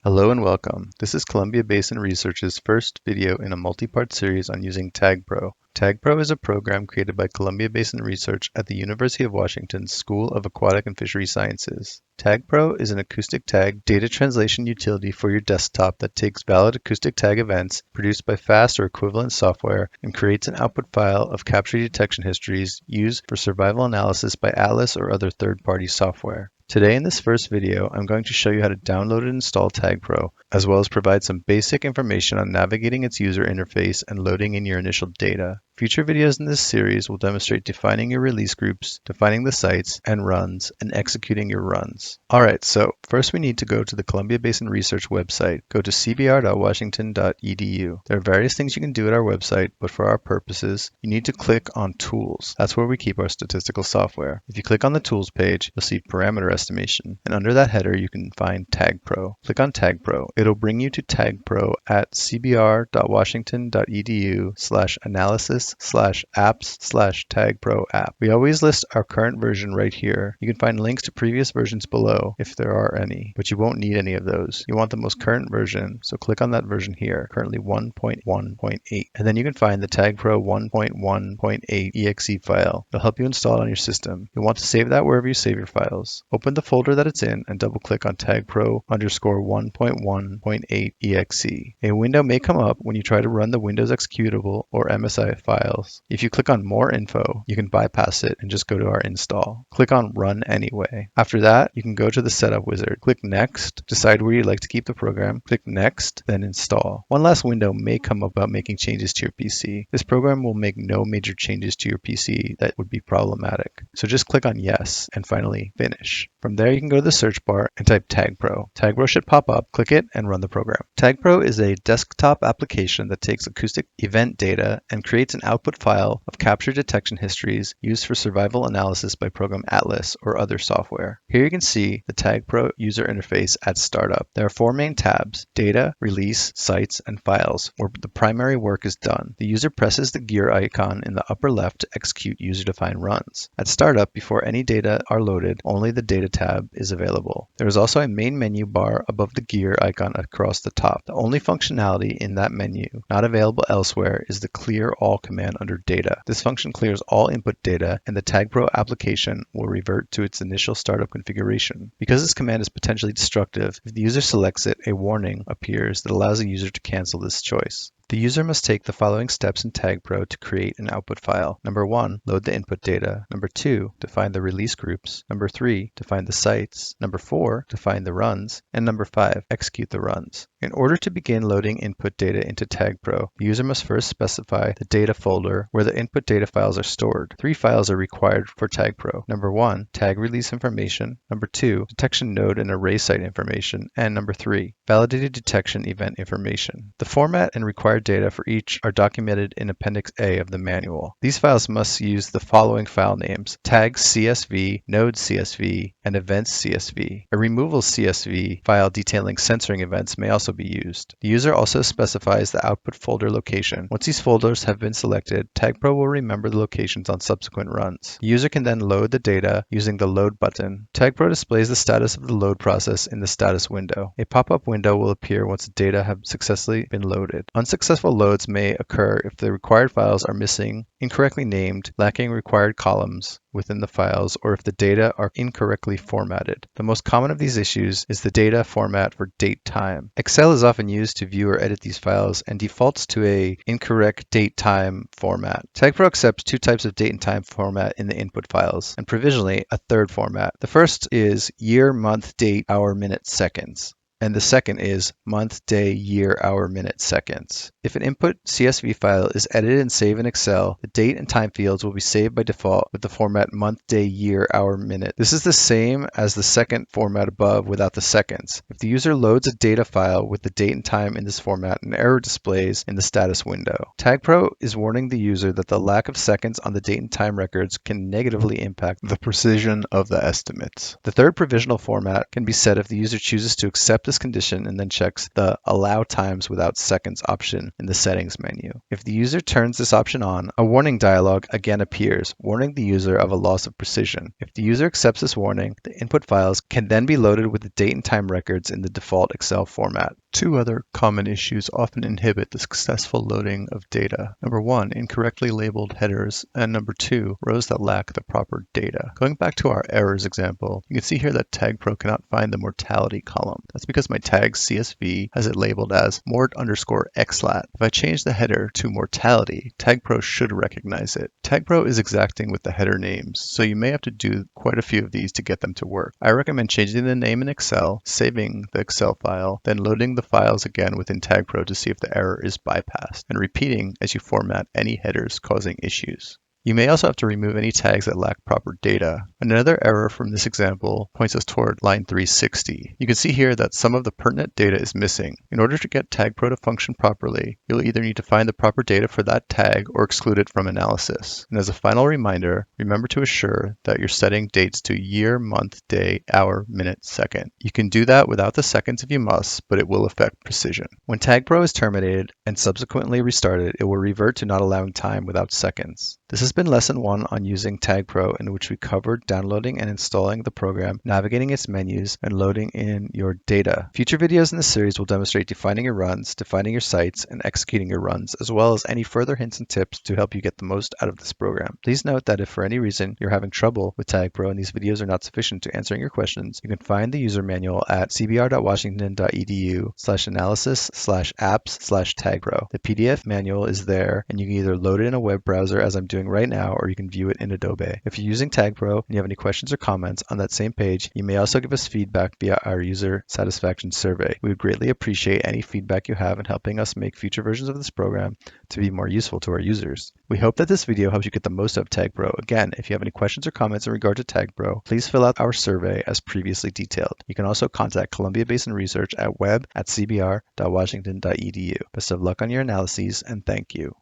Hello and welcome. This is Columbia Basin Research's first video in a multi-part series on using TagPro. TagPro is a program created by Columbia Basin Research at the University of Washington's School of Aquatic and Fishery Sciences. TagPro is an acoustic tag data translation utility for your desktop that takes valid acoustic tag events produced by fast or equivalent software and creates an output file of capture detection histories used for survival analysis by Atlas or other third-party software. Today in this first video, I'm going to show you how to download and install TagPro, as well as provide some basic information on navigating its user interface and loading in your initial data. Future videos in this series will demonstrate defining your release groups, defining the sites and runs, and executing your runs. Alright, so first we need to go to the Columbia Basin Research website. Go to cbr.washington.edu. There are various things you can do at our website, but for our purposes, you need to click on Tools. That's where we keep our statistical software. If you click on the Tools page, you'll see Parameter Estimation, and under that header you can find TagPro. Click on TagPro. It'll bring you to TagPro at cbr.washington.edu/analysis/apps/TagPro app. We always list our current version right here. You can find links to previous versions below if there are any, but you won't need any of those. You want the most current version, so click on that version here, currently 1.1.8, and then you can find the TagPro 1.1.8 exe file. It'll help you install it on your system. You'll want to save that wherever you save your files. Open the folder that it's in and double-click on TagPro_1.1.8 exe. A window may come up when you try to run the Windows executable or MSI files. If you click on More Info, you can bypass it and just go to our install. Click on Run Anyway. After that, you can go to the Setup wizard. Click Next, decide where you'd like to keep the program. Click Next, then Install. One last window may come up about making changes to your PC. This program will make no major changes to your PC that would be problematic. So just click on Yes, and finally Finish. From there, you can go to the search bar and type TagPro. TagPro should pop up, click it, and run the program. TagPro is a desktop application that takes acoustic event data and creates an output file of capture detection histories used for survival analysis by program Atlas or other software. Here you can see the TagPro user interface at startup. There are four main tabs: Data, Release, Sites, and Files, where the primary work is done. The user presses the gear icon in the upper left to execute user-defined runs. At startup, before any data are loaded, only the Data tab is available. There is also a main menu bar above the gear icon across the top. The only functionality in that menu not available elsewhere is the Clear All command under Data. This function clears all input data, and the TagPro application will revert to its initial startup configuration. Because this command is potentially destructive, if the user selects it, a warning appears that allows the user to cancel this choice. The user must take the following steps in TagPro to create an output file. Number 1, load the input data. Number 2, define the release groups. Number 3, define the sites. Number 4, define the runs. And number 5, execute the runs. In order to begin loading input data into TagPro, the user must first specify the data folder where the input data files are stored. 3 files are required for TagPro. Number 1, tag release information. Number 2, detection node and array site information. And number 3, validated detection event information. The format and required data for each are documented in Appendix A of the manual. These files must use the following file names: tags CSV, node CSV, and events CSV. A removal CSV file detailing censoring events may also be used. The user also specifies the output folder location. Once these folders have been selected, TagPro will remember the locations on subsequent runs. The user can then load the data using the Load button. TagPro displays the status of the load process in the status window. A pop-up window will appear once the data have successfully been loaded. Unsuccessful loads may occur if the required files are missing, incorrectly named, lacking required columns within the files, or if the data are incorrectly formatted. The most common of these issues is the data format for date time. Excel is often used to view or edit these files and defaults to a incorrect date time format. TagPro accepts 2 types of date and time format in the input files, and provisionally a third format. The first is year, month, date, hour, minute, seconds. And the second is month, day, year, hour, minute, seconds. If an input CSV file is edited and saved in Excel, the date and time fields will be saved by default with the format month, day, year, hour, minute. This is the same as the second format above without the seconds. If the user loads a data file with the date and time in this format, an error displays in the status window. TagPro is warning the user that the lack of seconds on the date and time records can negatively impact the precision of the estimates. The third provisional format can be set if the user chooses to accept this condition and then checks the Allow Times Without Seconds option in the Settings menu. If the user turns this option on, a warning dialog again appears, warning the user of a loss of precision. If the user accepts this warning, the input files can then be loaded with the date and time records in the default Excel format. Two other common issues often inhibit the successful loading of data. Number one, incorrectly labeled headers, and number two, rows that lack the proper data. Going back to our errors example, you can see here that TagPro cannot find the mortality column. That's because my tag CSV has it labeled as mort_xlat. If I change the header to mortality, TagPro should recognize it. TagPro is exacting with the header names, so you may have to do quite a few of these to get them to work. I recommend changing the name in Excel, saving the Excel file, then loading the files again within TagPro to see if the error is bypassed, and repeating as you format any headers causing issues. You may also have to remove any tags that lack proper data. Another error from this example points us toward line 360. You can see here that some of the pertinent data is missing. In order to get TagPro to function properly, you'll either need to find the proper data for that tag or exclude it from analysis. And as a final reminder, remember to assure that you're setting dates to year, month, day, hour, minute, second. You can do that without the seconds if you must, but it will affect precision. When TagPro is terminated and subsequently restarted, it will revert to not allowing time without seconds. This has been lesson 1 on using TagPro, in which we covered downloading and installing the program, navigating its menus, and loading in your data. Future videos in this series will demonstrate defining your runs, defining your sites, and executing your runs, as well as any further hints and tips to help you get the most out of this program. Please note that if for any reason you're having trouble with TagPro and these videos are not sufficient to answering your questions, you can find the user manual at cbr.washington.edu/analysis/apps/TagPro. The PDF manual is there, and you can either load it in a web browser as I'm doing right now, or you can view it in Adobe. If you're using TagPro and you have any questions or comments on that same page, you may also give us feedback via our user satisfaction survey. We would greatly appreciate any feedback you have in helping us make future versions of this program to be more useful to our users. We hope that this video helps you get the most out of TagPro. Again, if you have any questions or comments in regard to TagPro, please fill out our survey as previously detailed. You can also contact Columbia Basin Research at web@cbr.washington.edu. Best of luck on your analyses, and thank you.